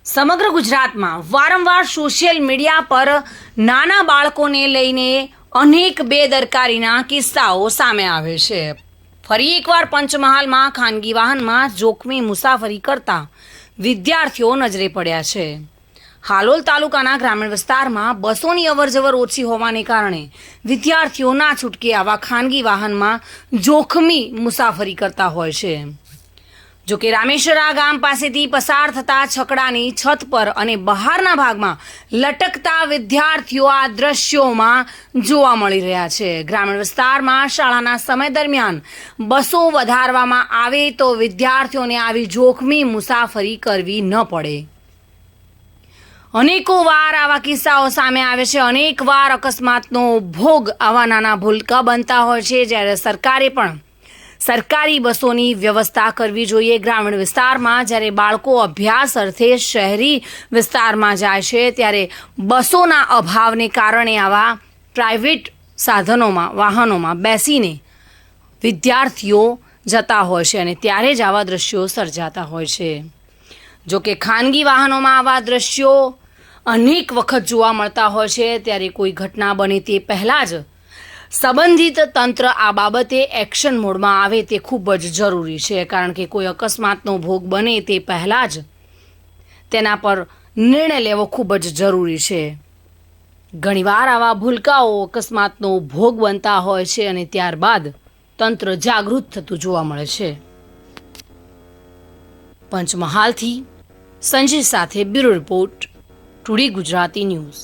સમગ્ર ગુજરાતમાં વારંવાર સોશિયલ મીડિયા પર નાના બાળકોને લઈને અનેક બેદરકારીના કિસ્સાઓ સામે આવે છે। ફરી એકવાર પંચમહાલમાં ખાનગી વાહનમાં જોખમી મુસાફરી કરતા વિદ્યાર્થીઓ નજરે પડ્યા છે। હાલોલ તાલુકાના ગ્રામીણ વિસ્તારમાં બસોની અવરજવર ઓછી હોવાને કારણે વિદ્યાર્થીઓ ના છૂટકે આવા ખાનગી વાહનમાં જોખમી મુસાફરી કરતા હોય છે। જો કે રામેશ્વરા ગામ પાસેથી પસાર થતા છકડાની છત પર અને બહારના ભાગમાં લટકતા વિદ્યાર્થીઓ આ દ્રશ્યોમાં જોવા મળી રહ્યા છે। ગ્રામીણ વિસ્તારમાં શાળાના સમય દરમિયાન બસો વધારવામાં આવે તો વિદ્યાર્થીઓને આવી જોખમી મુસાફરી કરવી ન પડે। અનેકો વાર આવા કિસ્સાઓ સામે આવે છે। અનેક વાર અકસ્માતનો ભોગ આવા નાના ભૂલકા બનતા હોય છે, જ્યારે સરકારે પણ સરકારી બસોની વ્યવસ્થા કરવી જોઈએ। ગ્રામીણ વિસ્તારમાં જ્યારે બાળકો અભ્યાસ અર્થે શહેરી વિસ્તારમાં જાય છે, ત્યારે બસોના અભાવને કારણે આવા પ્રાઇવેટ વાહનોમાં બેસીને વિદ્યાર્થીઓ જતા હોય છે અને ત્યારે જ આવા દ્રશ્યો સર્જાતા હોય છે। જો કે ખાનગી વાહનોમાં આવા દ્રશ્યો અનેક વખત જોવા મળતા હોય છે, ત્યારે કોઈ ઘટના બને તે પહેલાં જ સંબંધિત તંત્ર આ બાબતે એક્શન મોડમાં આવે તે ખૂબ જ જરૂરી છે, કારણ કે કોઈ અકસ્માતનો ભોગ બને તે પહેલાં જ તેના પર નિર્ણય લેવો ખૂબ જ જરૂરી છે। ઘણીવાર આવા ભૂલકાઓ અકસ્માતનો ભોગ બનતા હોય છે અને ત્યારબાદ તંત્ર જાગૃત થતું જોવા મળે છે। પંચમહાલથી સંજય સાથે bureau report, today Gujarati news.